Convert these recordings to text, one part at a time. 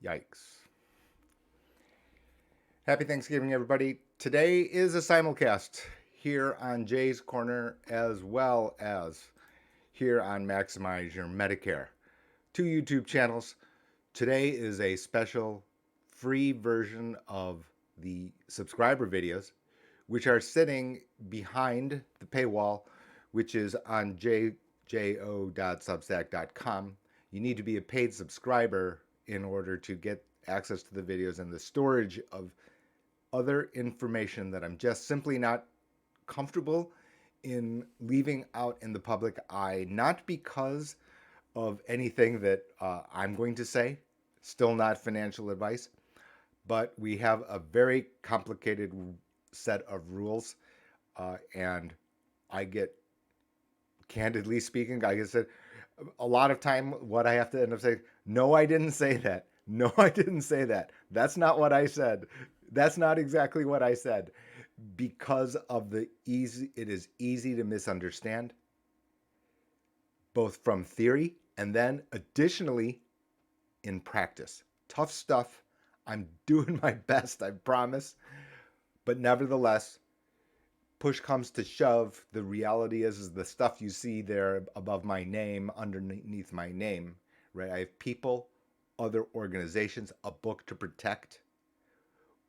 Yikes. Happy Thanksgiving, everybody. Today is a simulcast here on Jay's Corner as well as here on Maximize Your Medicare. Two YouTube channels. Today is a special free version of the subscriber videos, which are sitting behind the paywall, which is on jo.substack.com. You need to be a paid subscriber in order to get access to the videos and the storage of other information that I'm just simply not comfortable in leaving out in the public eye, not because of anything that I'm going to say, still not financial advice, but we have a very complicated set of rules. And I get, candidly speaking, I guess a lot of time what I have to end up saying, no, I didn't say that. No, I didn't say that. That's not what I said. That's not exactly what I said. Because of it is easy to misunderstand, both from theory and then additionally in practice. Tough stuff. I'm doing my best, I promise. But nevertheless, push comes to shove, the reality is the stuff you see there above my name, underneath my name, right? I have people, other organizations, a book to protect,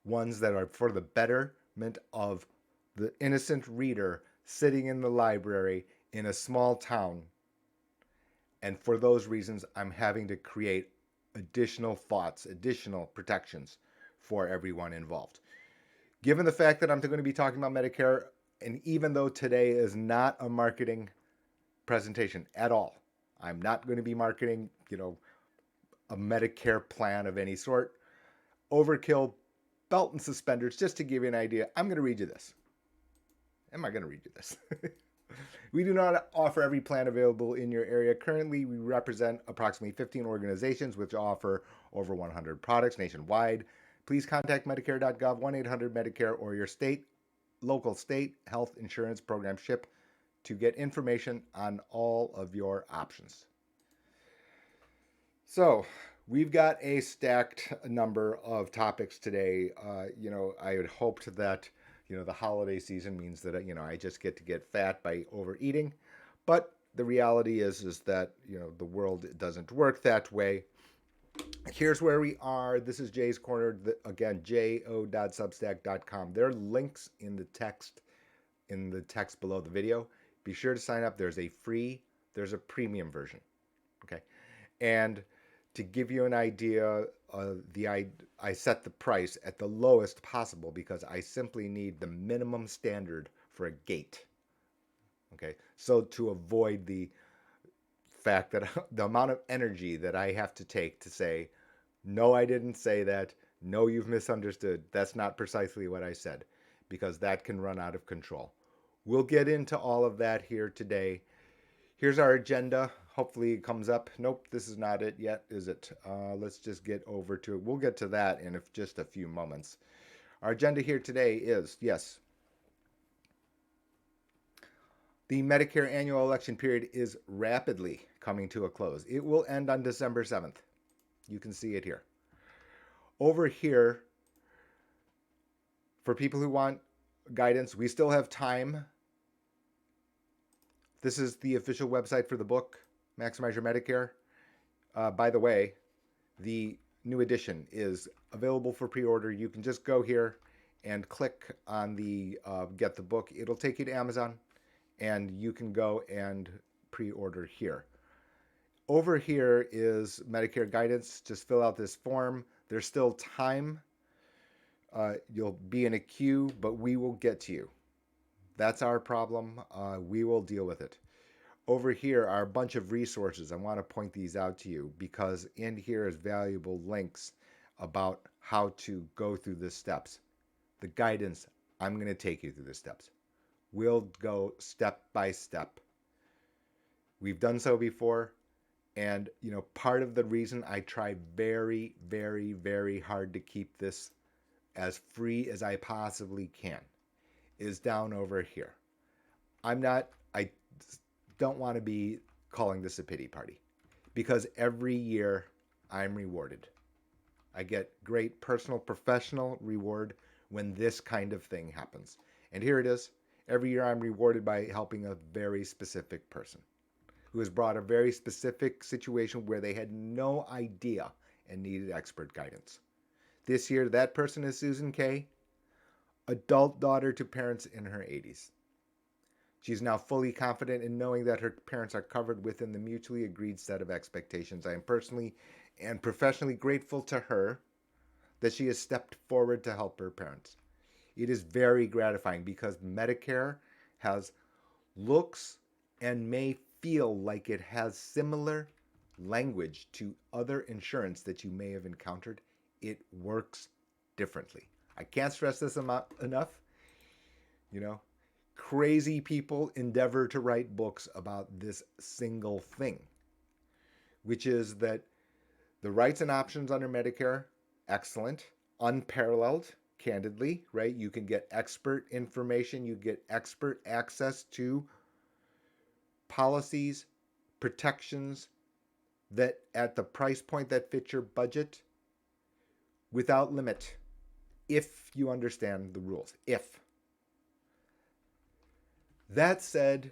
ones that are for the betterment of the innocent reader sitting in the library in a small town. And for those reasons, I'm having to create additional thoughts, additional protections for everyone involved. Given the fact that I'm going to be talking about Medicare, and even though today is not a marketing presentation at all, I'm not going to be marketing, a Medicare plan of any sort. Overkill, belt and suspenders, just to give you an idea. I'm going to read you this. Am I going to read you this? We do not offer every plan available in your area. Currently, we represent approximately 15 organizations which offer over 100 products nationwide. Please contact Medicare.gov, 1-800-Medicare, or your local state health insurance program SHIP to get information on all of your options. So, we've got a stacked number of topics today. I had hoped that the holiday season means that I just get fat by overeating, but the reality is that the world doesn't work that way. Here's where we are. This is Jay's Corner. Again, jo.substack.com. There are links in the text below the video. Be sure to sign up. There's a premium version. Okay, and to give you an idea, I set the price at the lowest possible because I simply need the minimum standard for a gate. Okay, so to avoid the fact that the amount of energy that I have to take to say, no, I didn't say that. No, you've misunderstood. That's not precisely what I said, because that can run out of control. We'll get into all of that here today. Here's our agenda. Hopefully it comes up. Nope, this is not it yet, is it? Let's just get over to it. We'll get to that in just a few moments. Our agenda here today is, yes, the Medicare annual election period is rapidly coming to a close. It will end on December 7th. You can see it here. Over here, for people who want guidance, we still have time. This is the official website for the book, Maximize Your Medicare. By the way, the new edition is available for pre-order. You can just go here and click on the get the book. It'll take you to Amazon, and you can go and pre-order here. Over here is Medicare guidance. Just fill out this form. There's still time. You'll be in a queue, but we will get to you. That's our problem. We will deal with it. Over here are a bunch of resources. I want to point these out to you because in here is valuable links about how to go through the steps. The guidance, I'm going to take you through the steps. We'll go step by step. We've done so before. And, part of the reason I try very, very, very hard to keep this as free as I possibly can is down over here. I don't want to be calling this a pity party because every year I'm rewarded. I get great personal, professional reward when this kind of thing happens. And here it is. Every year I'm rewarded by helping a very specific person who has brought a very specific situation where they had no idea and needed expert guidance. This year, that person is Susan K., adult daughter to parents in her 80s. She's now fully confident in knowing that her parents are covered within the mutually agreed set of expectations. I am personally and professionally grateful to her that she has stepped forward to help her parents. It is very gratifying because Medicare has looks and may feel like it has similar language to other insurance that you may have encountered. It works differently. I can't stress this enough. You know, crazy people endeavor to write books about this single thing, which is that the rights and options under Medicare, excellent, unparalleled, candidly, right? You can get expert information, you get expert access to policies, protections that at the price point that fits your budget without limit, if you understand the rules. If. That said,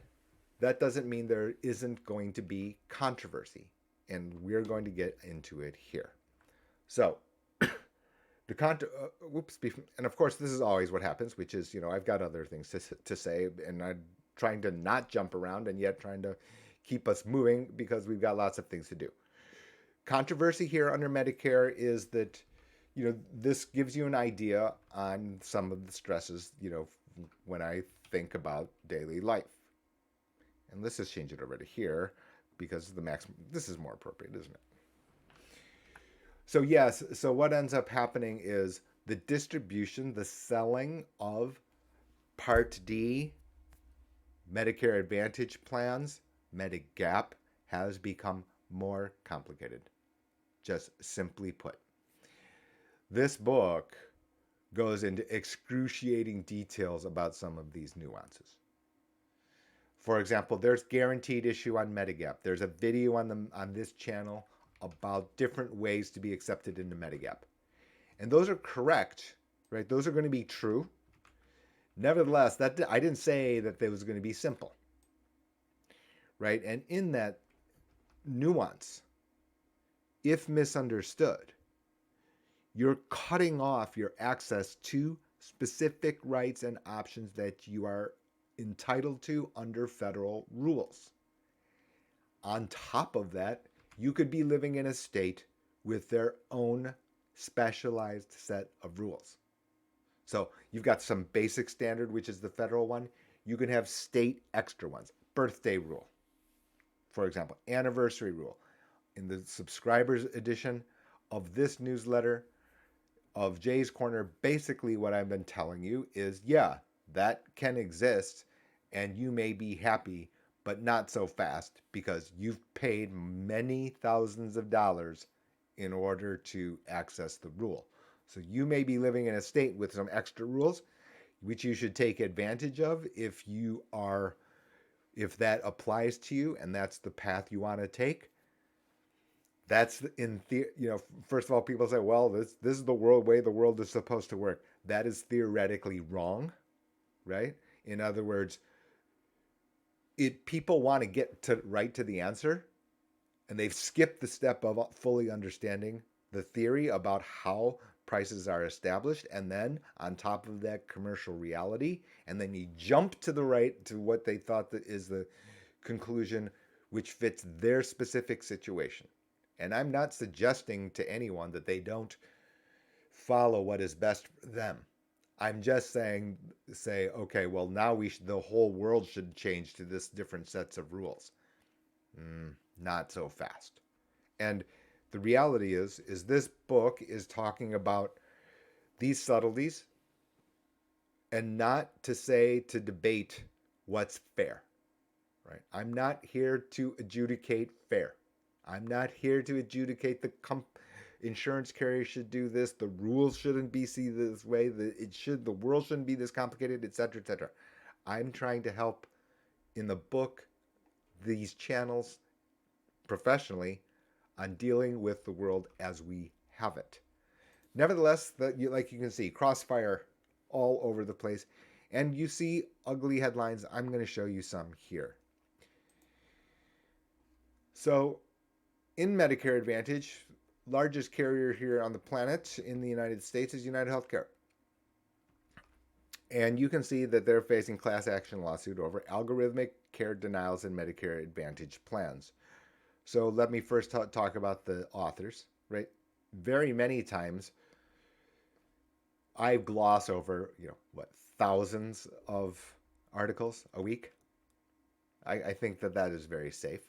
that doesn't mean there isn't going to be controversy, and we're going to get into it here. So, and of course, this is always what happens, which is, I've got other things to say, and I'm trying to not jump around and yet trying to keep us moving because we've got lots of things to do. Controversy here under Medicare is that, this gives you an idea on some of the stresses, when I think about daily life. And let's just change it over to here because the maximum, this is more appropriate, isn't it? So yes, so what ends up happening is the distribution, the selling of Part D, Medicare Advantage plans, Medigap, has become more complicated, just simply put. This book goes into excruciating details about some of these nuances. For example, there's guaranteed issue on Medigap. There's a video on this channel about different ways to be accepted into Medigap. And those are correct, right? Those are going to be true. Nevertheless, that I didn't say that it was going to be simple, right? And in that nuance, if misunderstood, you're cutting off your access to specific rights and options that you are entitled to under federal rules. On top of that, you could be living in a state with their own specialized set of rules. So you've got some basic standard, which is the federal one. You can have state extra ones. Birthday rule, for example, anniversary rule. In the subscribers edition of this newsletter of Jay's Corner, basically what I've been telling you is, yeah, that can exist and you may be happy, but not so fast because you've paid many thousands of dollars in order to access the rule. So you may be living in a state with some extra rules, which you should take advantage of if that applies to you and that's the path you want to take. That's first of all, people say, well, this is the way the world is supposed to work. That is theoretically wrong, right? In other words, people want to get right to the answer, and they've skipped the step of fully understanding the theory about how prices are established, and then on top of that, commercial reality, and then you jump to the right to what they thought that is the conclusion which fits their specific situation. And I'm not suggesting to anyone that they don't follow what is best for them. I'm just saying, okay, well, now the whole world should change to this different sets of rules. Not so fast. And the reality is this book is talking about these subtleties and not to debate what's fair, right? I'm not here to adjudicate fair. I'm not here to adjudicate the insurance carrier should do this. The rules shouldn't be seen this way. The world shouldn't be this complicated, etc., etc. I'm trying to help in the book, these channels professionally on dealing with the world as we have it. Nevertheless, like you can see, crossfire all over the place. And you see ugly headlines. I'm going to show you some here. So, in Medicare Advantage, largest carrier here on the planet in the United States is United Healthcare. And you can see that they're facing class action lawsuit over algorithmic care denials in Medicare Advantage plans. So let me first talk about the authors, right? Very many times I gloss over, thousands of articles a week. I think that is very safe.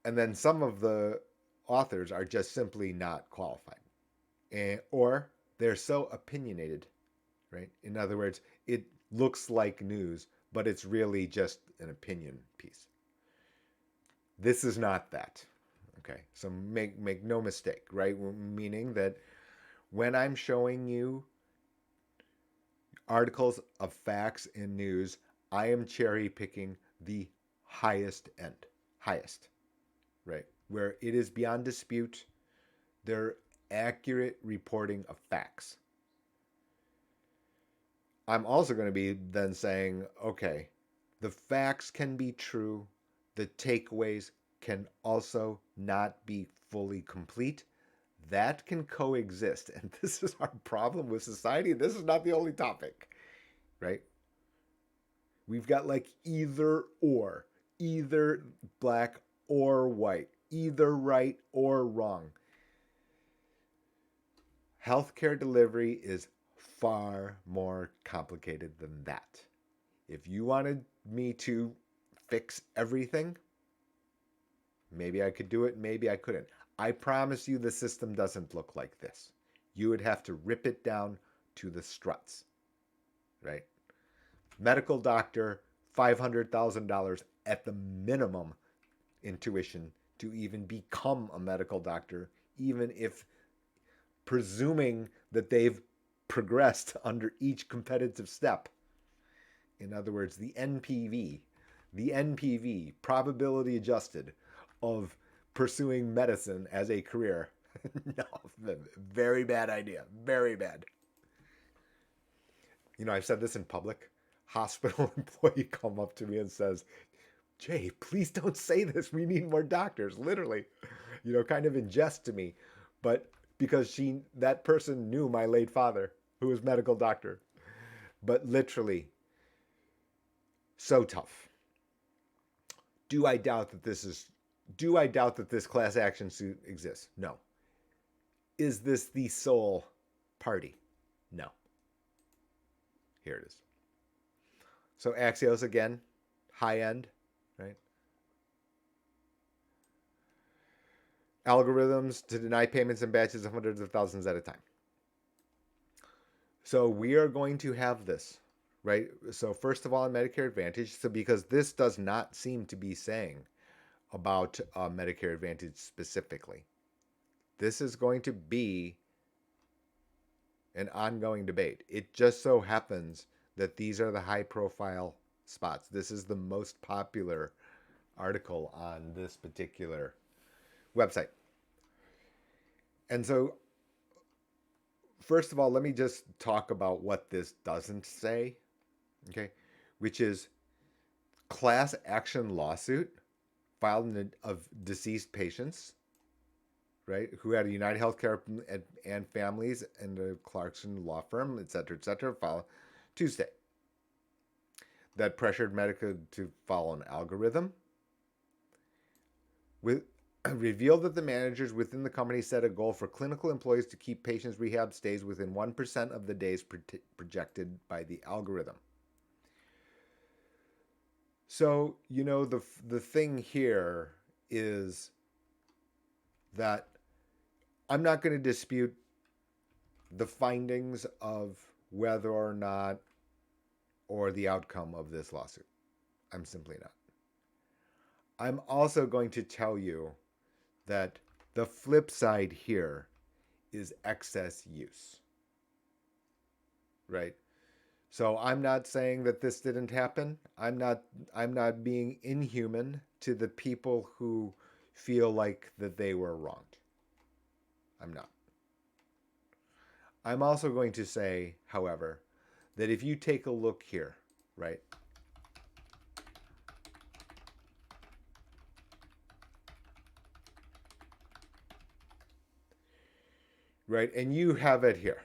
And then some of the authors are just simply not qualified, or they're so opinionated, right? In other words, it looks like news, but it's really just an opinion piece. This is not that. Okay, so make no mistake, right? Meaning that when I'm showing you articles of facts and news, I am cherry picking the highest end, highest, right? Where it is beyond dispute, they're accurate reporting of facts. I'm also going to be then saying, okay, the facts can be true, the takeaways can also not be fully complete. That can coexist. And this is our problem with society. This is not the only topic, right? We've got like either or, either black or white, either right or wrong. Healthcare delivery is far more complicated than that. If you wanted me to fix everything, maybe I could do it, maybe I couldn't. I promise you the system doesn't look like this. You would have to rip it down to the struts, right? Medical doctor, $500,000 at the minimum in tuition to even become a medical doctor, even if presuming that they've progressed under each competitive step. In other words, the NPV, probability adjusted, of pursuing medicine as a career. No, very bad idea. Very bad. I've said this in public. Hospital employee come up to me and says, Jay, please don't say this. We need more doctors. Literally, kind of in jest to me. But because that person knew my late father, who was medical doctor. But literally, so tough. Do I doubt that this class action suit exists? No. Is this the sole party? No. Here it is. So Axios again, high end, right? Algorithms to deny payments in batches of hundreds of thousands at a time. So we are going to have this, right? So first of all, in Medicare Advantage, so because this does not seem to be saying about Medicare Advantage specifically, this is going to be an ongoing debate. It just so happens that these are the high-profile spots. This is the most popular article on this particular website. And so, first of all, let me just talk about what this doesn't say, okay? Which is class action lawsuit filed of deceased patients, right, who had a United Healthcare and families and a Clarkson law firm, et cetera, filed Tuesday. That pressured Medicaid to follow an algorithm. Revealed that the managers within the company set a goal for clinical employees to keep patients' rehab stays within 1% of the days projected by the algorithm. So, the thing here is that I'm not going to dispute the findings of whether or not, or the outcome of this lawsuit. I'm simply not. I'm also going to tell you that the flip side here is excess use, right? So I'm not saying that this didn't happen. I'm not being inhuman to the people who feel like that they were wronged. I'm not. I'm also going to say, however, that if you take a look here, right? Right, and you have it here,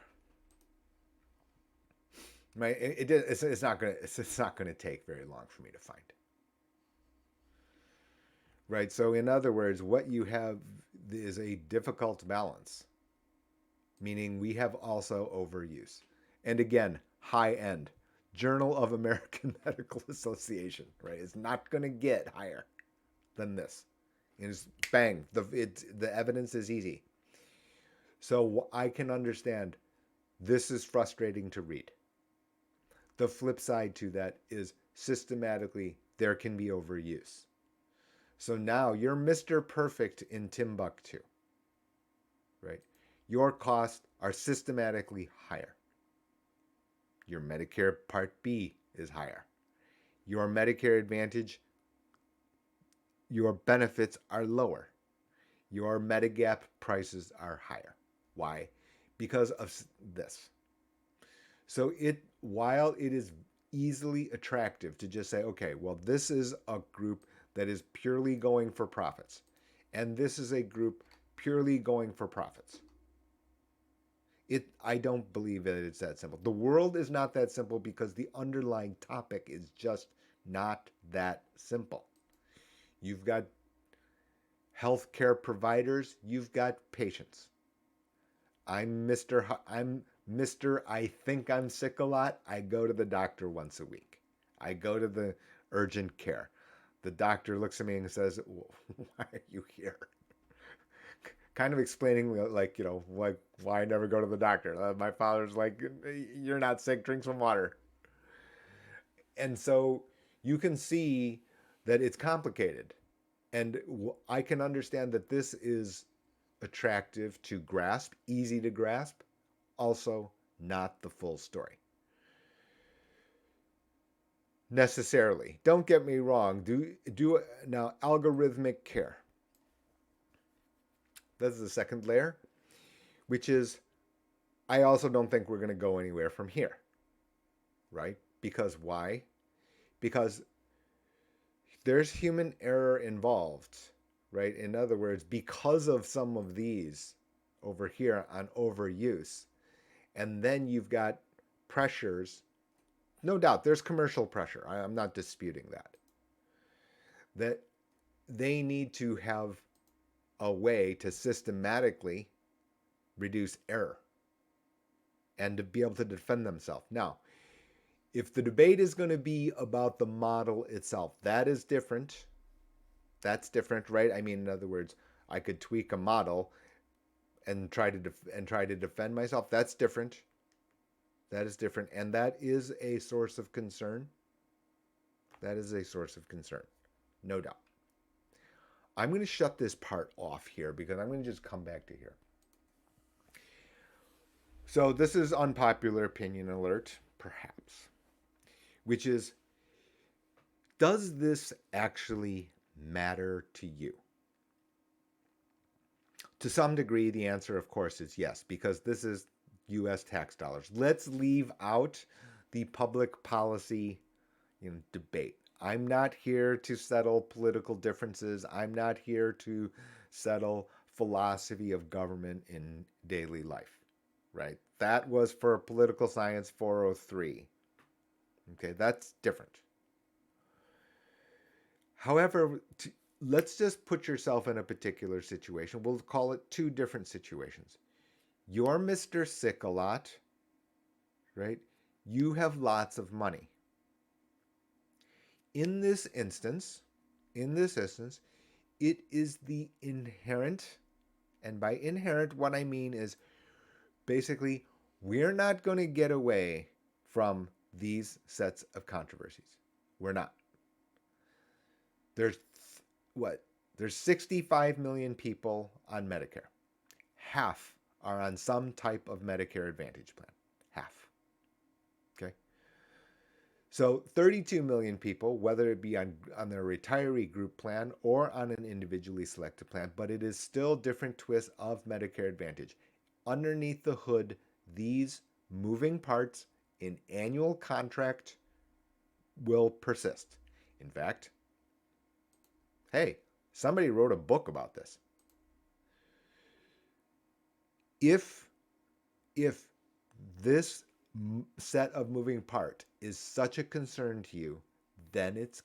right? It's not gonna take very long for me to find, right? So in other words, what you have is a difficult balance, meaning we have also overuse, and again, high end. Journal of American Medical Association, right? It's not going to get higher than this. It's bang. The evidence is easy. So I can understand this is frustrating to read. The flip side to that is systematically there can be overuse. So now you're Mr. Perfect in Timbuktu, right? Your costs are systematically higher. Your Medicare Part B is higher. Your Medicare Advantage, your benefits are lower. Your Medigap prices are higher. Why? Because of this. So while it is easily attractive to just say, okay, well, this is a group that is purely going for profits, and this is a group purely going for profits. I don't believe that it's that simple. The world is not that simple because the underlying topic is just not that simple. You've got healthcare providers, you've got patients. I'm Mr. I think I'm sick a lot. I go to the doctor once a week. I go to the urgent care. The doctor looks at me and says, "Why are you here?" Kind of explaining, like, why I never go to the doctor. My father's like, "You're not sick, drink some water." And so you can see that it's complicated. And I can understand that this is attractive to grasp, easy to grasp, also not the full story. Necessarily. Don't get me wrong. Do now algorithmic care. That's the second layer, which is I also don't think we're going to go anywhere from here. Right? Because why? Because there's human error involved, right? In other words, because of some of these over here on overuse, and then you've got pressures. No doubt, there's commercial pressure. I'm not disputing that. That they need to have a way to systematically reduce error and to be able to defend themselves. Now, if the debate is going to be about the model itself, that is different. That's different, right? I mean, in other words, I could tweak a model and try to defend myself. That's different. That is different, and that is a source of concern. That is a source of concern, no doubt. I'm going to shut this part off here because I'm going to just come back to here. So this is unpopular opinion alert, perhaps, which is, does this actually matter to you? To some degree, the answer, of course, is yes, because this is U.S. tax dollars. Let's leave out the public policy debate. I'm not here to settle political differences. I'm not here to settle philosophy of government in daily life, right? That was for Political Science 403. Okay, that's different. However, let's just put yourself in a particular situation. We'll call it two different situations. You're Mr. Sick a lot, right? You have lots of money. In this instance, it is the inherent, and by inherent, what I mean is basically we're not going to get away from these sets of controversies. We're not. There's what? There's 65 million people on Medicare. Half are on some type of Medicare Advantage plan. Half. Okay? So 32 million people, whether it be on their retiree group plan or on an individually selected plan, but it is still different twists of Medicare Advantage. Underneath the hood, these moving parts in annual contract will persist. In fact, hey, somebody wrote a book about this. If if this set of moving part is such a concern to you, then it's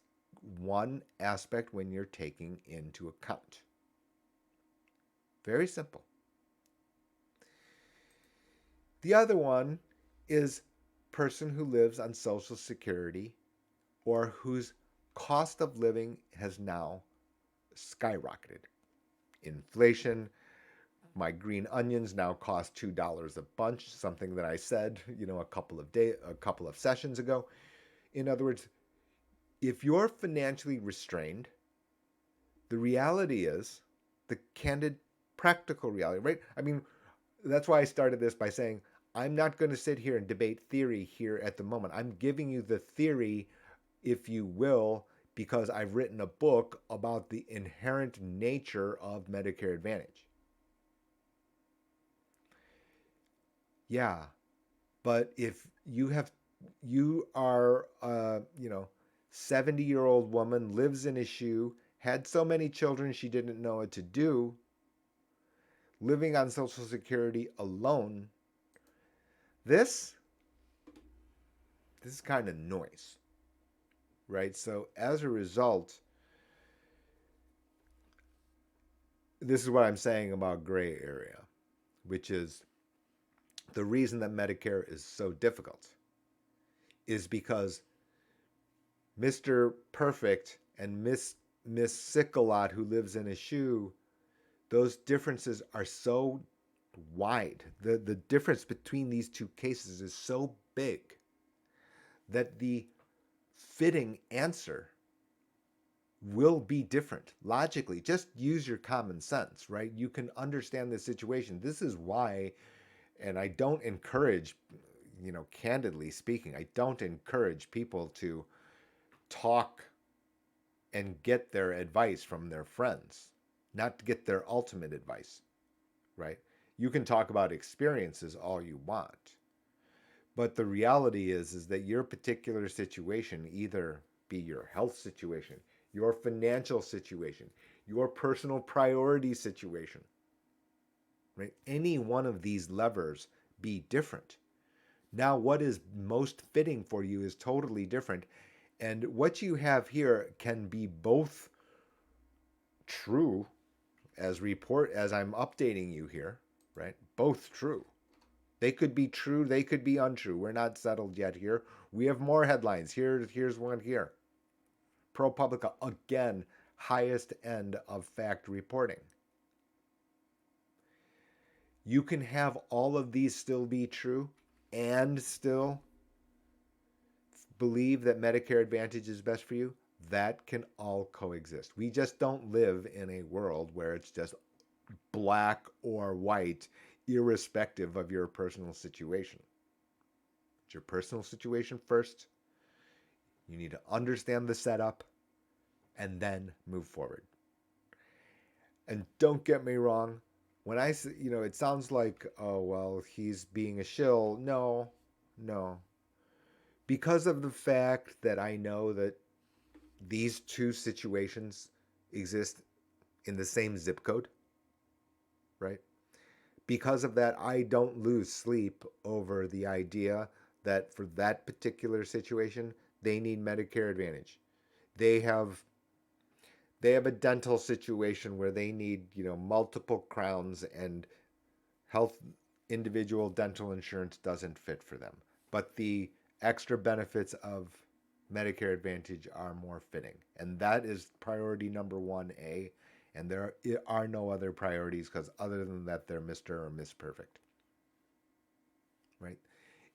one aspect when you're taking into account. Very simple. The other one is person who lives on Social Security or whose cost of living has now skyrocketed. Inflation, my green onions now cost $2 a bunch, something that I said, a couple of sessions ago. In other words, if you're financially restrained, the reality is the candid practical reality, right? I mean, that's why I started this by saying I'm not going to sit here and debate theory here at the moment. I'm giving you the theory, if you will, because I've written a book about the inherent nature of Medicare Advantage. Yeah, but if you are, 70-year-old woman, lives in a shoe, had so many children she didn't know what to do, living on Social Security alone, this this is kind of noise, right? So as a result, this is what I'm saying about gray area, which is the reason that Medicare is so difficult is because Mr. Perfect and Miss Sick-a-Lot who lives in a shoe, those differences are so wide. The difference between these two cases is so big that the fitting answer will be different logically. Just use your common sense, right? You can understand the situation. This is why, and I don't encourage, candidly speaking, I don't encourage people to talk and get their advice from their friends, not to get their ultimate advice, right? You can talk about experiences all you want, but the reality is that your particular situation, either be your health situation, your financial situation, your personal priority situation, right? Any one of these levers be different. Now, what is most fitting for you is totally different. And what you have here can be both true as I'm updating you here, right? Both true. They could be true, they could be untrue. We're not settled yet here. We have more headlines. Here's one here. ProPublica, again, highest end of fact reporting. You can have all of these still be true and still believe that Medicare Advantage is best for you. That can all coexist. We just don't live in a world where it's just black or white, irrespective of your personal situation. It's your personal situation first. You need to understand the setup and then move forward. And don't get me wrong, when I say, it sounds like, oh, well, he's being a shill. No, no. Because of the fact that I know that these two situations exist in the same zip code, right? Because of that, I don't lose sleep over the idea that for that particular situation, they need Medicare Advantage. They have they have a dental situation where they need, multiple crowns, and health individual dental insurance doesn't fit for them. But the extra benefits of Medicare Advantage are more fitting. And that is priority number 1A. And there are no other priorities because other than that, they're Mr. or Miss Perfect. Right?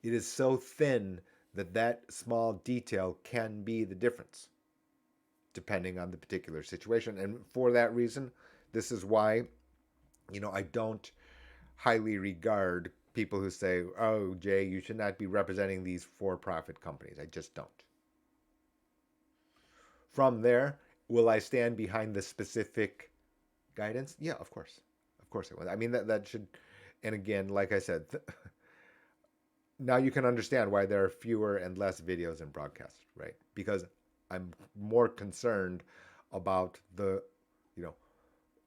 It is so thin that that small detail can be the difference depending on the particular situation. And for that reason, this is why, I don't highly regard people who say, oh, Jay, you should not be representing these for profit companies. I just don't. From there, will I stand behind the specific guidance? Yeah, of course I will. I mean that should, and again, like I said, now you can understand why there are fewer and less videos and broadcasts, right? Because I'm more concerned about the, you know,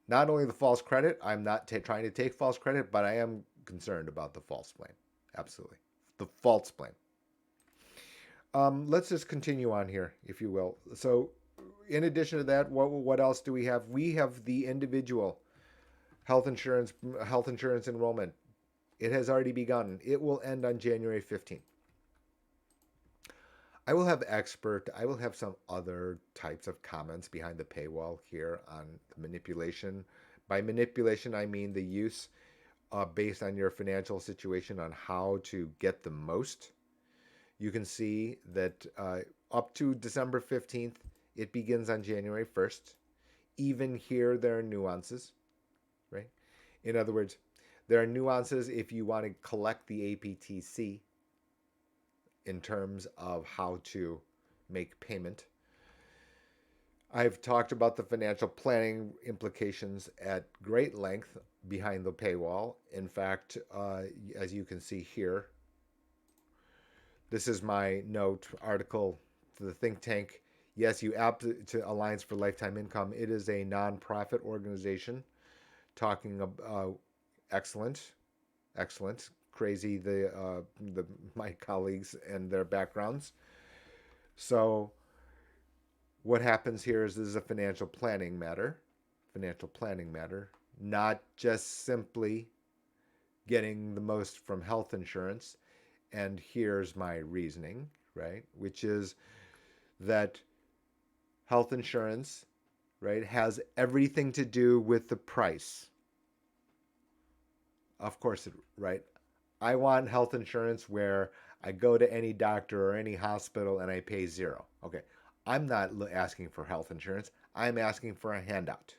not only the false credit. I'm not trying to take false credit, but I am concerned about the false blame. Absolutely, the false blame. Let's just continue on here, if you will. So, in addition to that, what else do we have? We have the individual health insurance enrollment. It has already begun. It will end on January 15th. I will have some other types of comments behind the paywall here on the manipulation. By manipulation, I mean the use based on your financial situation on how to get the most. You can see that up to December 15th, it begins on January 1st. Even here, there are nuances, right? In other words, there are nuances if you want to collect the APTC in terms of how to make payment. I've talked about the financial planning implications at great length behind the paywall. In fact, as you can see here, this is my note article to the think tank. Yes, you apt to Alliance for Lifetime Income. It is a nonprofit organization talking about excellent, excellent, crazy the my colleagues and their backgrounds. So what happens here is this is a financial planning matter, not just simply getting the most from health insurance. And here's my reasoning, right? Which is that health insurance, right, has everything to do with the price. Of course, right? I want health insurance where I go to any doctor or any hospital and I pay zero. Okay. I'm not asking for health insurance. I'm asking for a handout,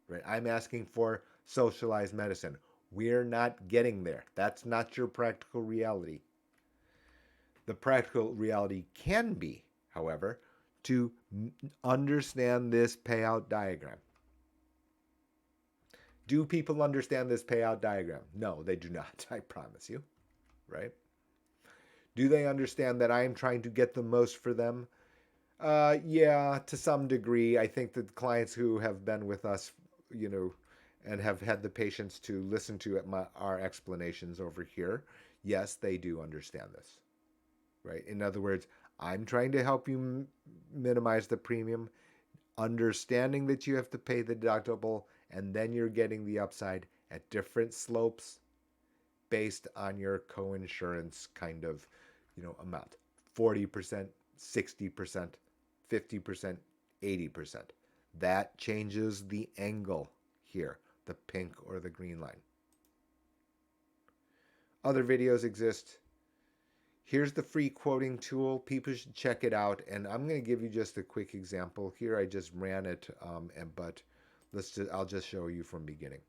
right? I'm asking for socialized medicine. We're not getting there. That's not your practical reality. The practical reality can be, however, to understand this payout diagram. Do people understand this payout diagram? No, they do not, I promise you, right? Do they understand that I'm trying to get the most for them? Yeah, to some degree. I think that clients who have been with us, and have had the patience to listen to our explanations over here, yes, they do understand this, right? In other words, I'm trying to help you minimize the premium, understanding that you have to pay the deductible, and then you're getting the upside at different slopes based on your co-insurance kind of, amount. 40%, 60%, 50%, 80%. That changes the angle here, the pink or the green line. Other videos exist. Here's the free quoting tool. People should check it out. And I'm going to give you just a quick example. Here I just ran it, but I'll just show you from beginning.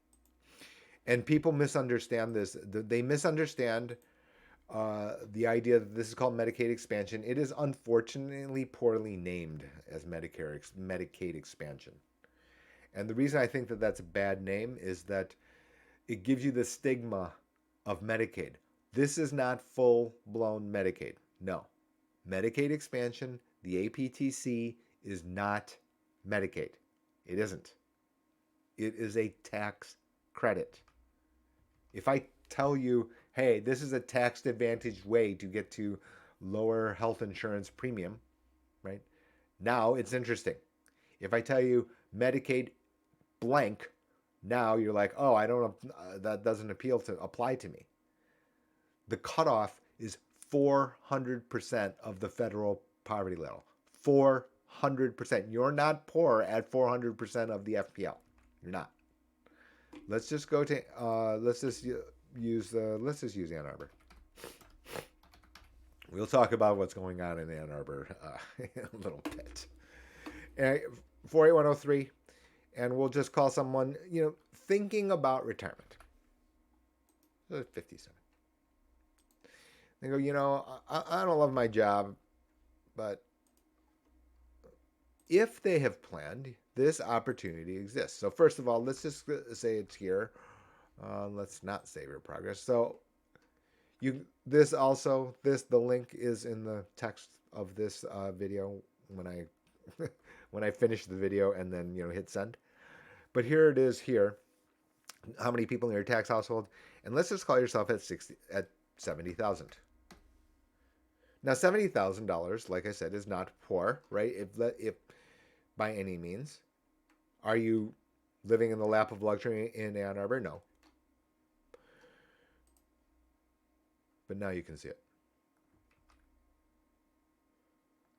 And people misunderstand this. They misunderstand the idea that this is called Medicaid expansion. It is unfortunately poorly named as Medicaid expansion. And the reason I think that that's a bad name is that it gives you the stigma of Medicaid. This is not full-blown Medicaid. No. Medicaid expansion, the APTC, is not Medicaid. It isn't. It is a tax credit. If I tell you, hey, this is a tax-advantaged way to get to lower health insurance premium, right? Now it's interesting. If I tell you Medicaid blank, now you're like, oh, I don't that doesn't apply to me. The cutoff is 400% of the federal poverty level. 400%. You're not poor at 400% of the FPL. You're not. Let's just go to let's just use Ann Arbor. We'll talk about what's going on in Ann Arbor in a little bit. 48103, and we'll just call someone, thinking about retirement. 57. They go, I don't love my job, but if they have planned, this opportunity exists. So first of all, let's just say it's here. Let's not save your progress. So the link is in the text of this video when I when I finish the video and then hit send. But here it is here. How many people in your tax household? And let's just call yourself at 70,000. Now $70,000, like I said, is not poor, right? If by any means, are you living in the lap of luxury in Ann Arbor? No. But now you can see it.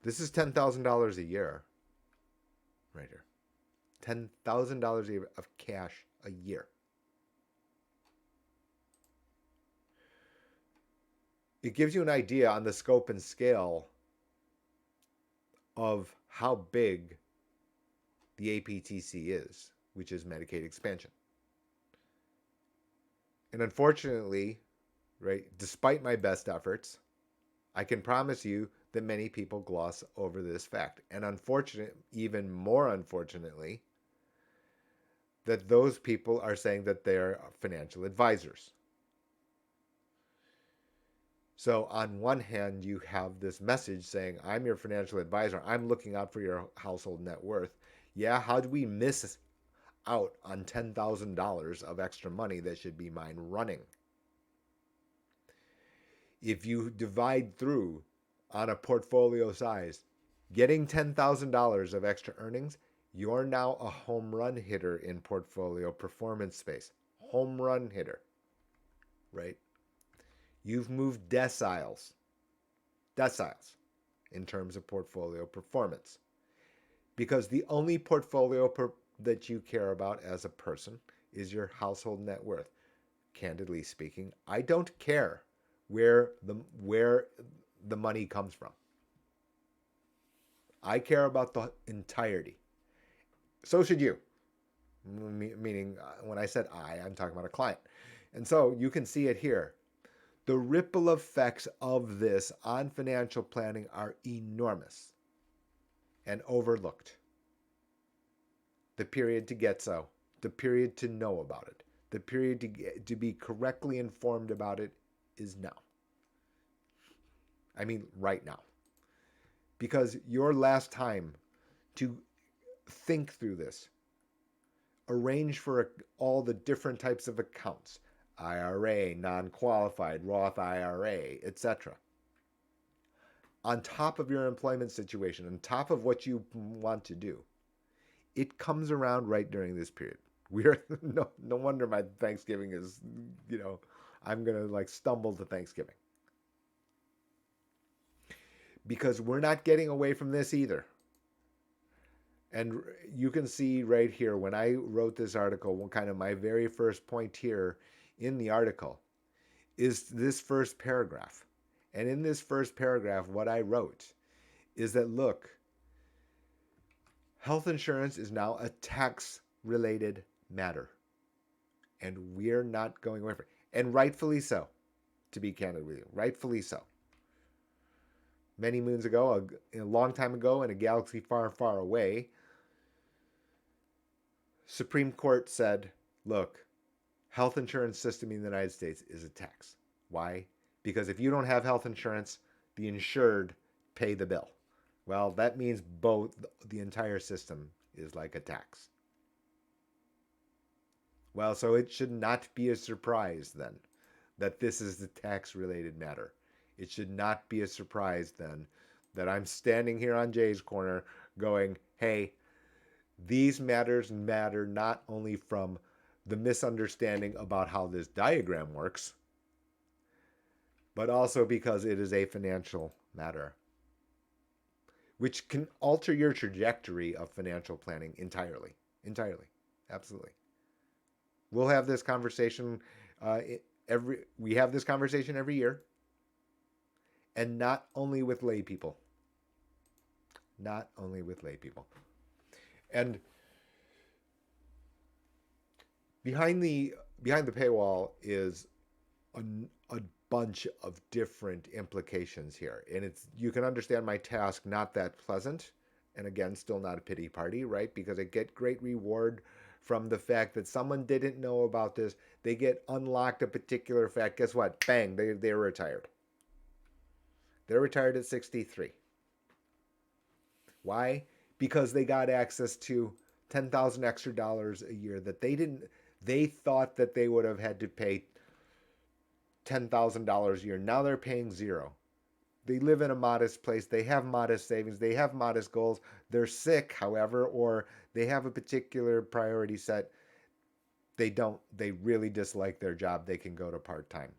This is $10,000 a year, right here. $10,000 a year of cash a year. It gives you an idea on the scope and scale of how big the APTC is, which is Medicaid expansion. And unfortunately, right, despite my best efforts, I can promise you that many people gloss over this fact. And even more unfortunately, that those people are saying that they're financial advisors. So on one hand, you have this message saying, I'm your financial advisor. I'm looking out for your household net worth. Yeah, how do we miss out on $10,000 of extra money that should be mine running? If you divide through on a portfolio size, getting $10,000 of extra earnings, you're now a home run hitter in portfolio performance space. Home run hitter, right? You've moved deciles in terms of portfolio performance. Because the only portfolio that you care about as a person is your household net worth. Candidly speaking, I don't care where the money comes from. I care about the entirety. So should you. Meaning, when I said I'm talking about a client. And so you can see it here. The ripple effects of this on financial planning are enormous and overlooked. The period to get so, the period to know about it, the period to be correctly informed about it is now. I mean, right now. Because your last time to think through this, arrange for all the different types of accounts, IRA, non-qualified, Roth IRA, etc. On top of your employment situation, on top of what you want to do, it comes around right during this period. No wonder my Thanksgiving is, I'm going to stumble to Thanksgiving. Because we're not getting away from this either. And you can see right here, when I wrote this article, kind of my very first point here in the article is this first paragraph. And in this first paragraph, what I wrote is that, look, health insurance is now a tax-related matter. And we're not going away from it. And rightfully so, to be candid with you. Rightfully so. Many moons ago, a long time ago, in a galaxy far, far away, Supreme Court said, look, health insurance system in the United States is a tax. Why? Because if you don't have health insurance, the insured pay the bill. Well, that means the entire system is like a tax. Well, so it should not be a surprise then that this is the tax-related matter. It should not be a surprise then that I'm standing here on Jay's corner going, hey, these matters matter not only from the misunderstanding about how this diagram works, but also because it is a financial matter, which can alter your trajectory of financial planning entirely. Entirely. Absolutely. We'll have this conversation we have this conversation every year, and not only with lay people. Not only with lay people. And behind the paywall is a bunch of different implications here, and you can understand my task not that pleasant. And again, still not a pity party, right? Because they get great reward from the fact that someone didn't know about this. They get unlocked a particular fact. Guess what? Bang, they're retired. They're retired at 63. Why? Because they got access to 10,000 extra dollars a year that they thought that they would have had to pay $10,000 a year. Now they're paying zero. They live in a modest place. They have modest savings. They have modest goals. They're sick, however, or they have a particular priority set. They really dislike their job. They can go to part time.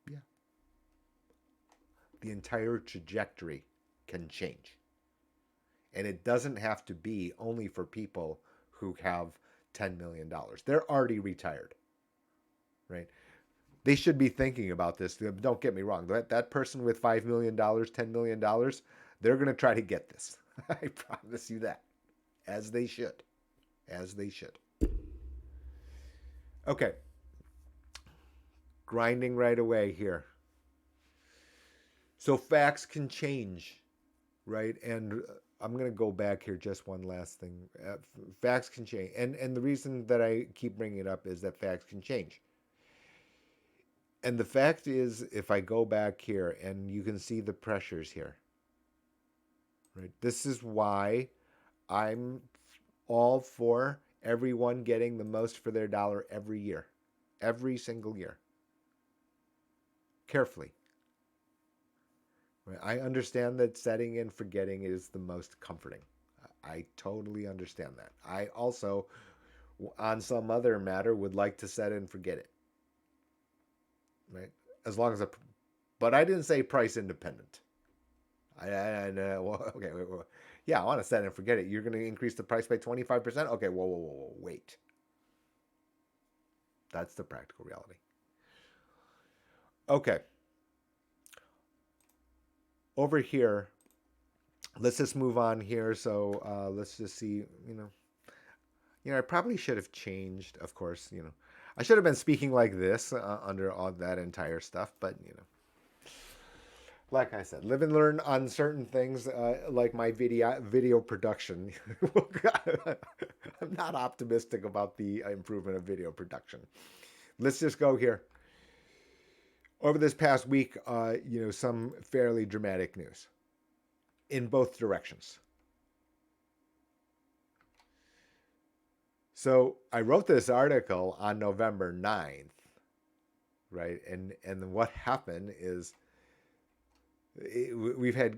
Yeah. The entire trajectory can change. And it doesn't have to be only for people who have $10 million. They're already retired, right? They should be thinking about this. Don't get me wrong. That person with $5 million, $10 million, they're going to try to get this. I promise you that. As they should. As they should. Okay. Grinding right away here. So facts can change, right? And I'm going to go back here just one last thing. Facts can change. And the reason that I keep bringing it up is that facts can change. And the fact is, if I go back here and you can see the pressures here, right? This is why I'm all for everyone getting the most for their dollar every year, every single year. Carefully. Right? I understand that setting and forgetting is the most comforting. I totally understand that. I also, on some other matter, would like to set and forget it. Right? As long as but I didn't say price independent. Well, okay, wait. Yeah, I want to set and forget it. You're going to increase the price by 25%? Okay, whoa, wait. That's the practical reality. Okay. Over here, let's just move on here. So let's just see, I probably should have changed, of course, I should have been speaking like this under all that entire stuff, but, like I said, live and learn on certain things, like my video production. I'm not optimistic about the improvement of video production. Let's just go here. Over this past week, some fairly dramatic news in both directions. So I wrote this article on November 9th, right? And what happened is we've had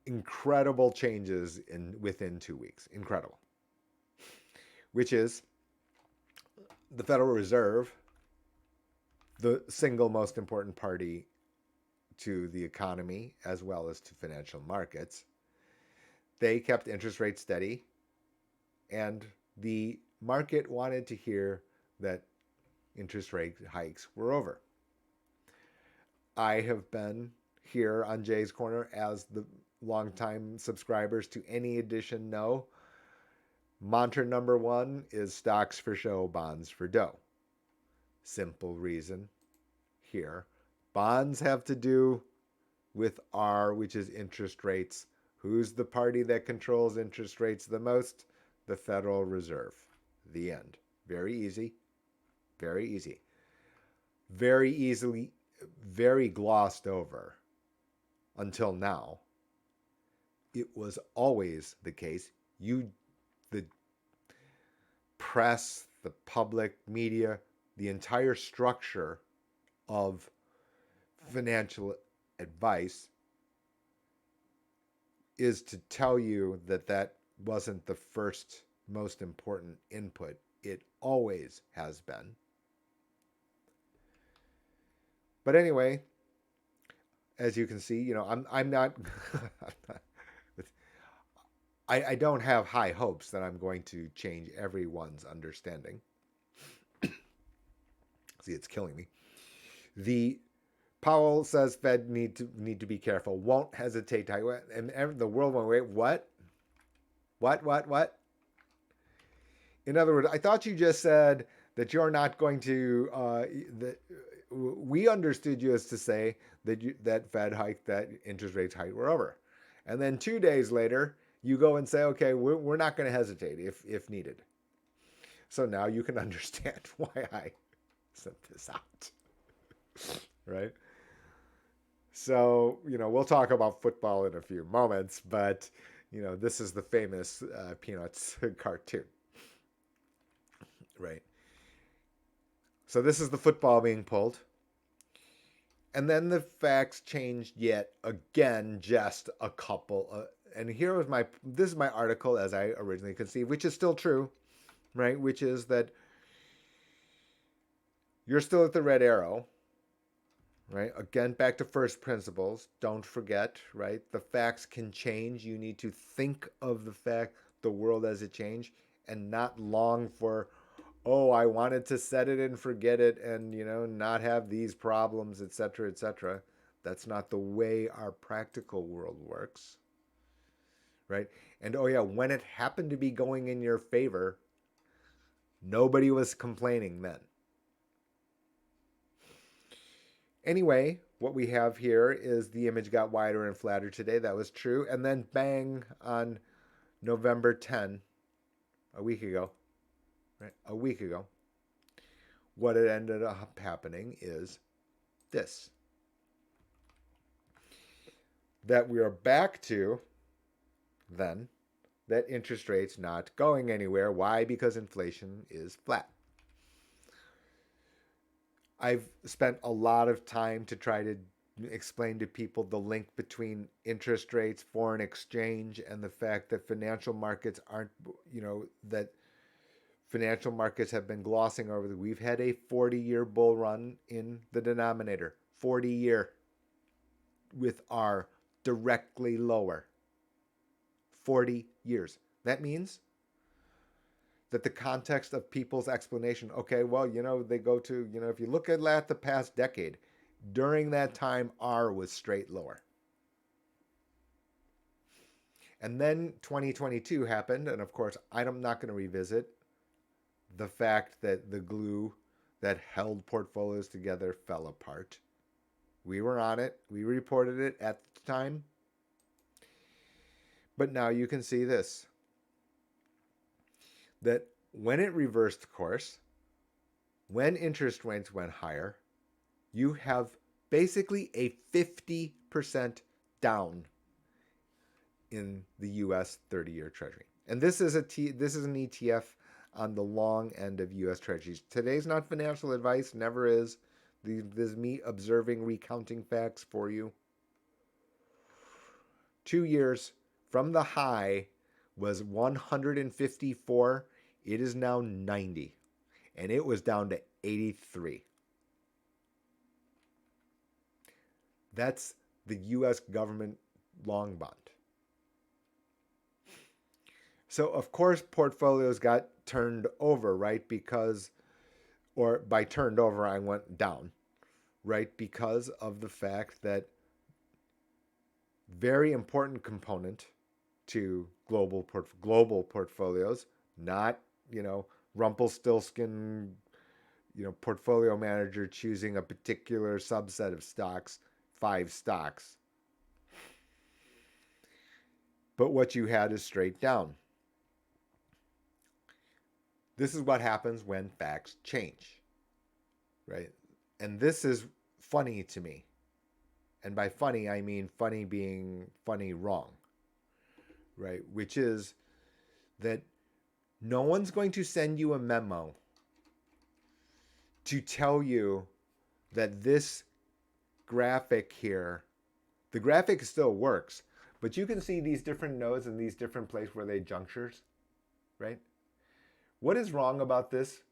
incredible changes within 2 weeks. Incredible. Which is the Federal Reserve, the single most important party to the economy as well as to financial markets. They kept interest rates steady, and the market wanted to hear that interest rate hikes were over. I have been here on Jay's Corner, as the longtime subscribers to any edition know, mantra number one is stocks for show, bonds for dough. Simple reason here. Bonds have to do with R, which is interest rates. Who's the party that controls interest rates the most? The Federal Reserve. The end. Very easy. Very easy. Very easily, very glossed over until now. It was always the case. The press, the public, media, the entire structure of financial advice is to tell you that wasn't the first most important input. It always has been. But anyway, as you can see, I'm not I don't have high hopes that I'm going to change everyone's understanding. See, it's killing me. The Powell says Fed need to be careful. Won't hesitate to hike. And the world went, wait, what? What? In other words, I thought you just said that you're not going to. We understood you as to say that Fed hiked, that interest rates hike were over, and then 2 days later you go and say, okay, we're not going to hesitate if needed. So now you can understand why I sent this out, right? So, we'll talk about football in a few moments, but, this is the famous Peanuts cartoon, right? So this is the football being pulled. And then the facts changed yet again, just a couple. And this is my article as I originally conceived, which is still true, right? Which is that you're still at the red arrow, right? Again, back to first principles. Don't forget, right? The facts can change. You need to think of the world as it changed, and not long for, oh, I wanted to set it and forget it and, not have these problems, etc., etc. That's not the way our practical world works, right? And oh yeah, when it happened to be going in your favor, nobody was complaining then. Anyway, what we have here is the image got wider and flatter today. That was true. And then bang, on November 10, a week ago, right? A week ago, what had ended up happening is this. That we are back to, then, that interest rates not going anywhere. Why? Because inflation is flat. I've spent a lot of time to try to explain to people the link between interest rates, foreign exchange, and the fact that financial markets aren't, that financial markets have been glossing over. We've had a 40-year bull run in the denominator, 40-year, with R directly lower. 40 years. That means that the context of people's explanation, okay, well, they go to, if you look at the past decade, during that time, R was straight lower. And then 2022 happened, and of course, I'm not going to revisit the fact that the glue that held portfolios together fell apart. We were on it. We reported it at the time. But now you can see this. That when it reversed course, when interest rates went higher, you have basically a 50% down in the US 30-year Treasury. And this is an ETF on the long end of US Treasuries. Today's not financial advice, never is. This is me observing, recounting facts for you. 2 years from the high was 154. It is now 90. And it was down to 83. That's the US government long bond. So, of course, portfolios got turned over, right? Or by turned over, I went down, right? Because of the fact that very important component to global portfolios, not, Rumpelstiltskin, portfolio manager choosing a particular subset of stocks, 5 stocks. But what you had is straight down. This is what happens when facts change, right? And this is funny to me. And by funny, I mean funny being funny wrong, right? Which is that no one's going to send you a memo to tell you that this graphic here, the graphic still works, but you can see these different nodes in these different places where they junctures, right? What is wrong about this?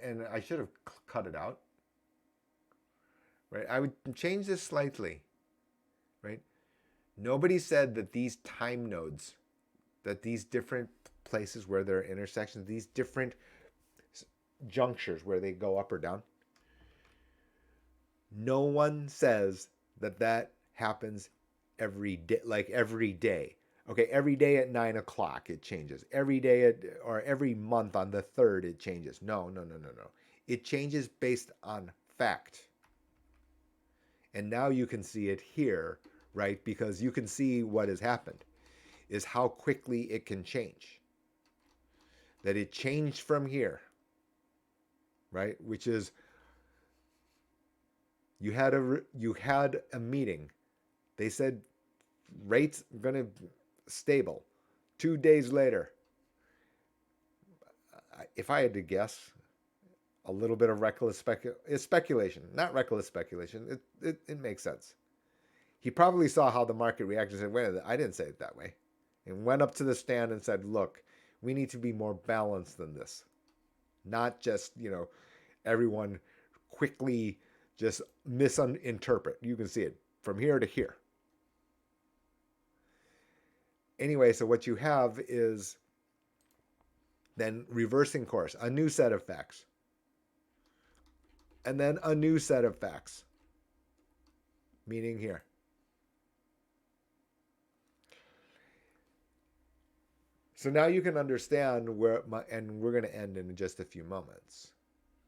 And I should have cut it out, right? I would change this slightly, right? Nobody said that these time nodes, that these different places where there are intersections, these different junctures where they go up or down, no one says that happens every day, like every day. Okay, every day at 9 o'clock it changes. Every day or every month on the 3rd it changes. No. It changes based on fact. And now you can see it here, right? Because you can see what has happened is how quickly it can change. That it changed from here, right? Which is you had a meeting. They said rates gonna stable. 2 days later, if I had to guess, a little bit of reckless speculation, not reckless speculation. It makes sense. He probably saw how the market reacted and said, wait, I didn't say it that way. And went up to the stand and said, look, we need to be more balanced than this. Not just, everyone quickly just misinterpret. You can see it from here to here. Anyway, so what you have is then reversing course, a new set of facts. And then a new set of facts, meaning here. So now you can understand and we're going to end in just a few moments,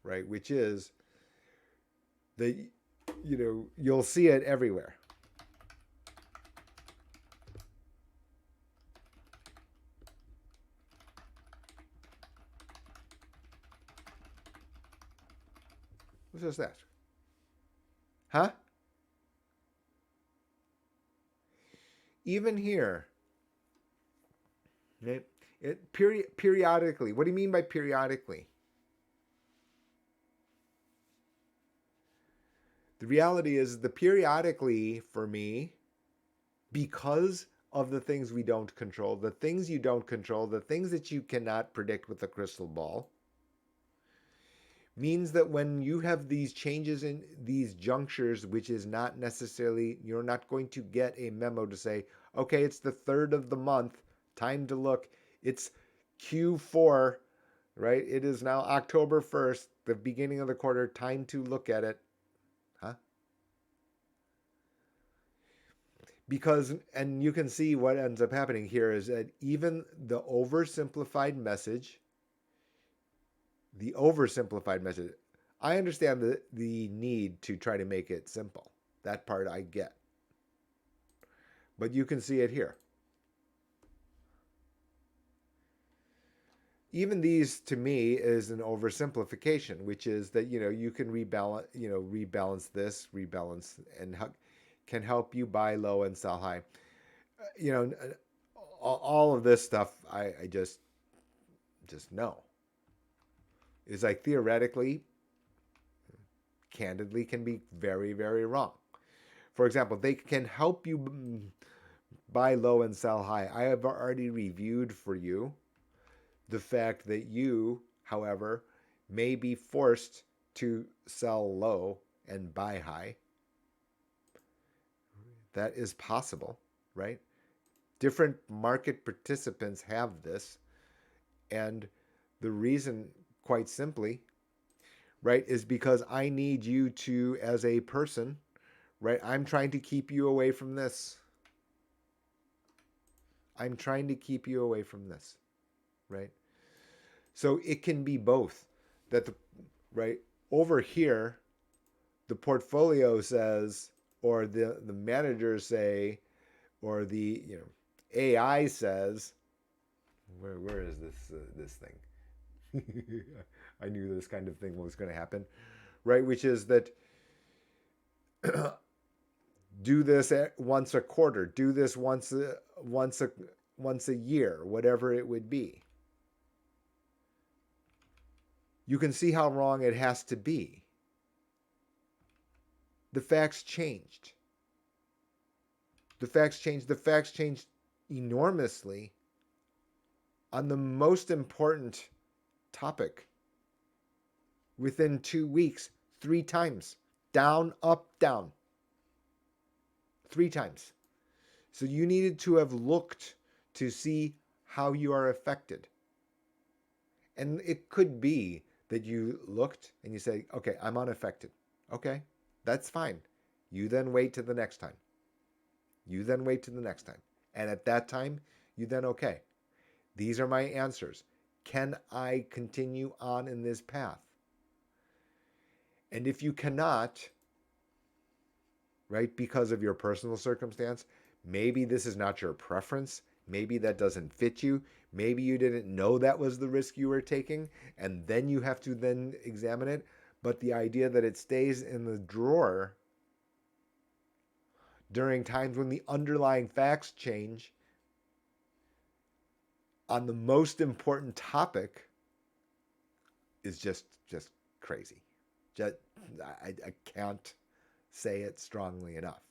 right? Which is that, you'll see it everywhere. What's that? Huh? Even here, periodically. What do you mean by periodically? The reality is the periodically for me, because of the things we don't control, the things you don't control, the things that you cannot predict with a crystal ball, means that when you have these changes in these junctures, which is not necessarily, you're not going to get a memo to say, okay, it's the 3rd of the month, time to look. It's Q4, right? It is now October 1st, the beginning of the quarter, time to look at it. Huh? Because, and you can see what ends up happening here is that even the oversimplified message, I understand the need to try to make it simple. That part I get. But you can see it here. Even these, to me, is an oversimplification, which is that, you can rebalance this, and can help you buy low and sell high. All of this stuff, I just know. Is like theoretically, candidly, can be very, very wrong. For example, they can help you buy low and sell high. I have already reviewed for you the fact that you, however, may be forced to sell low and buy high. That is possible, right? Different market participants have this. And the reason, quite simply, right, is because I need you to, as a person, right, I'm trying to keep you away from this. I'm trying to keep you away from this, right? So it can be both. That right over here, the portfolio says, or the managers say, or the AI says, where is this thing? I knew this kind of thing was going to happen, right? Which is that do this once a quarter, do this once a year, whatever it would be. You can see how wrong it has to be. The facts changed. The facts changed enormously on the most important topic within 2 weeks, 3 times. Down, up, down. 3 times. So you needed to have looked to see how you are affected. And it could be that you looked and you say, okay, I'm unaffected. Okay, that's fine. You then wait to the next time. And at that time, you then, okay, these are my answers. Can I continue on in this path? And if you cannot, right, because of your personal circumstance, maybe this is not your preference, Maybe that doesn't fit you. Maybe you didn't know that was the risk you were taking, and then you have to then examine it. But the idea that it stays in the drawer during times when the underlying facts change on the most important topic is just crazy. Just, I can't say it strongly enough.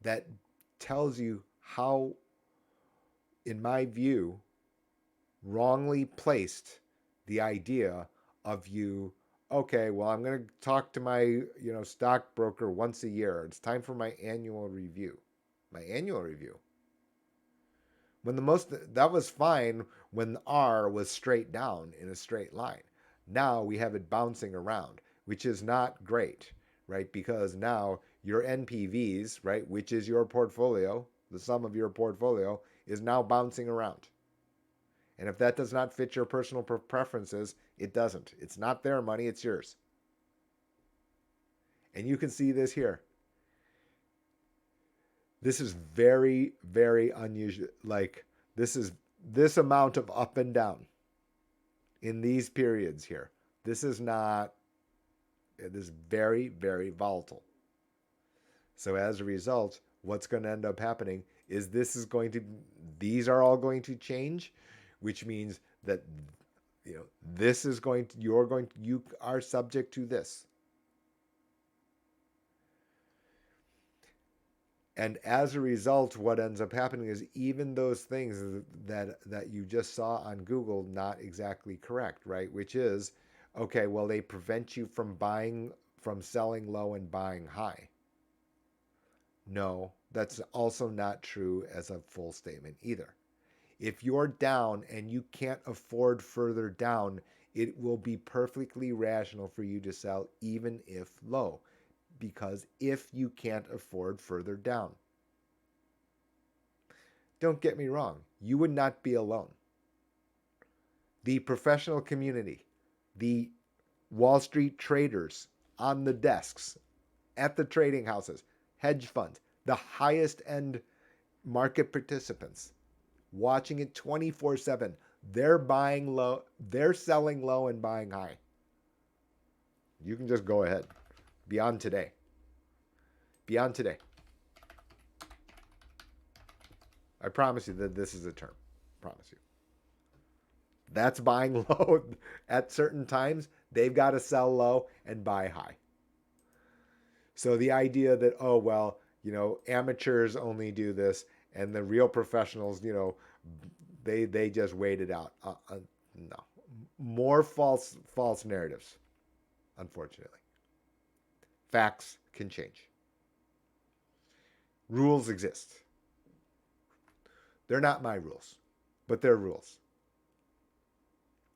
That tells you how, in my view, wrongly placed the idea of you, okay, well, I'm going to talk to my, stockbroker once a year. It's time for my annual review. My annual review. When that was fine when R was straight down in a straight line. Now we have it bouncing around, which is not great, right? Because now your NPVs, right, which is your portfolio, the sum of your portfolio, is now bouncing around. And if that does not fit your personal preferences, it doesn't. It's not their money, it's yours. And you can see this here. This is very, very unusual. Like, this amount of up and down in these periods here. This is not, it is very, very volatile. So as a result, what's going to end up happening is these are all going to change, which means that, this is you are subject to this. And as a result, what ends up happening is even those things that you just saw on Google, not exactly correct, right? Which is, okay, well, they prevent you from selling low and buying high. No, that's also not true as a full statement either. If you're down and you can't afford further down, it will be perfectly rational for you to sell even if low. Because if you can't afford further down. Don't get me wrong, you would not be alone. The professional community, the Wall Street traders on the desks, at the trading houses, hedge funds, the highest end market participants watching it 24/7. They're buying low, they're selling low and buying high. You can just go ahead. Beyond today. Beyond today. I promise you that this is a term. Promise you. That's buying low at certain times. They've got to sell low and buy high. So the idea that, oh, well, amateurs only do this and the real professionals, they just wait it out. No. More false narratives, unfortunately. Facts can change. Rules exist. They're not my rules, but they're rules.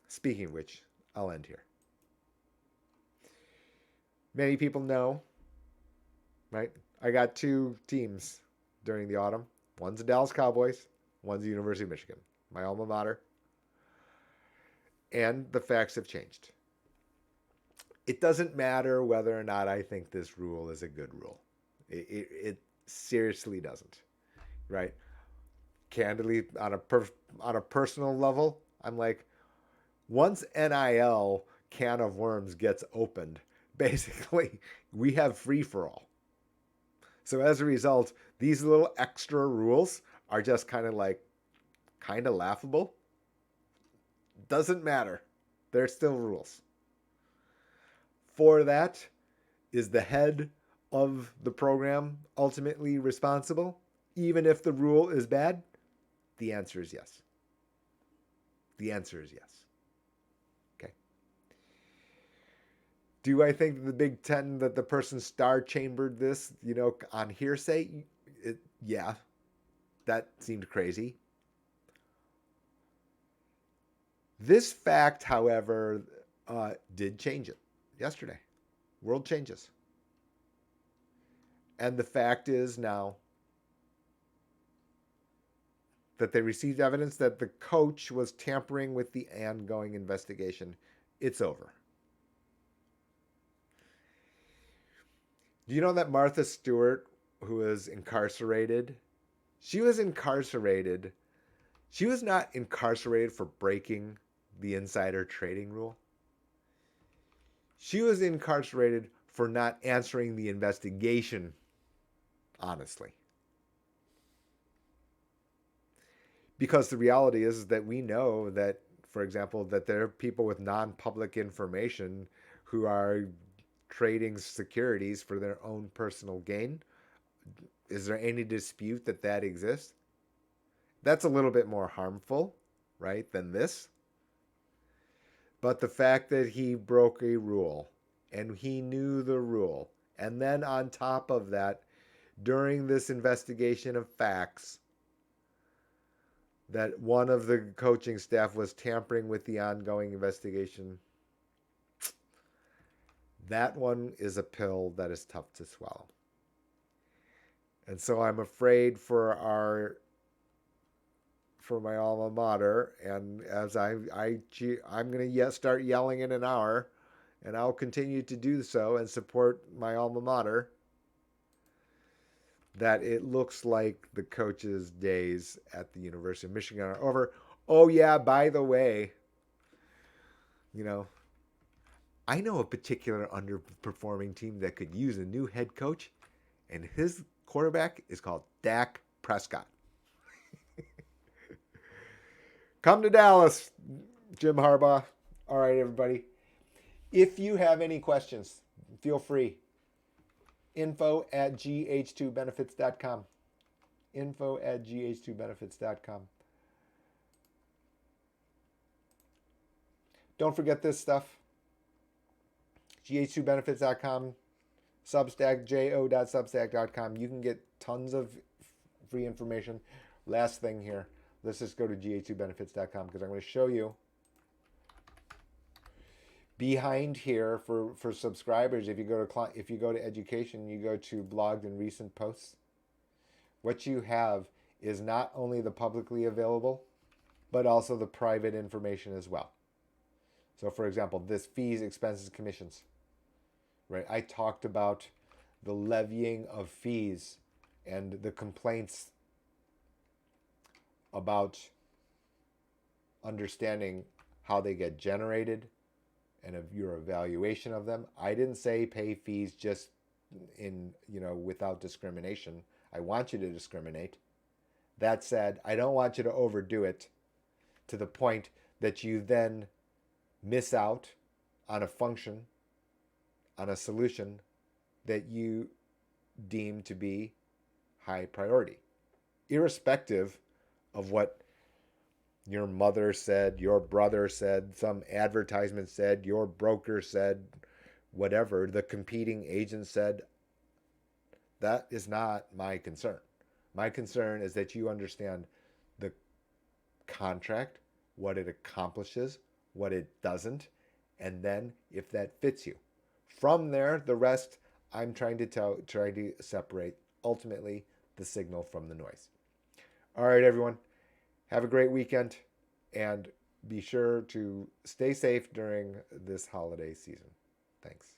Speaking of which, I'll end here. Many people know, right? I got two teams during the autumn. One's the Dallas Cowboys, one's the University of Michigan, my alma mater. And the facts have changed. It doesn't matter whether or not I think this rule is a good rule. It seriously doesn't, right? Candidly, on a personal level, I'm like, once NIL can of worms gets opened, basically we have free for all. So as a result, these little extra rules are just kind of laughable. Doesn't matter. They're still rules. For that, is the head of the program ultimately responsible, even if the rule is bad? The answer is yes. The answer is yes. Okay. Do I think that the Big Ten, that the person star chambered this, on hearsay? Yeah, that seemed crazy. This fact, however, did change it yesterday. World changes. And the fact is now that they received evidence that the coach was tampering with the ongoing investigation. It's over. Do you know that Martha Stewart, who was incarcerated, she was incarcerated She was not incarcerated for breaking the insider trading rule. She was incarcerated for not answering the investigation honestly. Because the reality is that we know that, for example, that there are people with non-public information who are trading securities for their own personal gain. Is there any dispute that that exists? That's a little bit more harmful, right, than this. But the fact that he broke a rule and he knew the rule, and then on top of that, during this investigation of facts, that one of the coaching staff was tampering with the ongoing investigation, that one is a pill that is tough to swallow. And so I'm afraid for my alma mater, and as I'm going to start yelling in an hour, and I'll continue to do so and support my alma mater, that it looks like the coach's days at the University of Michigan are over. Oh yeah, by the way, you know, I know a particular underperforming team that could use a new head coach, and his quarterback is called Dak Prescott. Come to Dallas, Jim Harbaugh. All right, everybody. If you have any questions, feel free. info@gh2benefits.com. info@gh2benefits.com. Don't forget this stuff. gh2benefits.com, Substack, jo.substack.com. You can get tons of free information. Last thing here. Let's just go to gh2benefits.com because I'm going to show you behind here for subscribers. If you go to education, you go to blogged and recent posts. What you have is not only the publicly available, but also the private information as well. So for example, this fees, expenses, commissions, right? I talked about the levying of fees and the complaints about understanding how they get generated and of your evaluation of them. I didn't say pay fees just without discrimination. I want you to discriminate. That said, I don't want you to overdo it to the point that you then miss out on a function, on a solution that you deem to be high priority, irrespective of what your mother said, your brother said, some advertisement said, your broker said, whatever, the competing agent said. That is not my concern. My concern is that you understand the contract, what it accomplishes, what it doesn't, and then if that fits you. From there, the rest, I'm trying to separate ultimately the signal from the noise. All right, everyone. Have a great weekend, and be sure to stay safe during this holiday season. Thanks.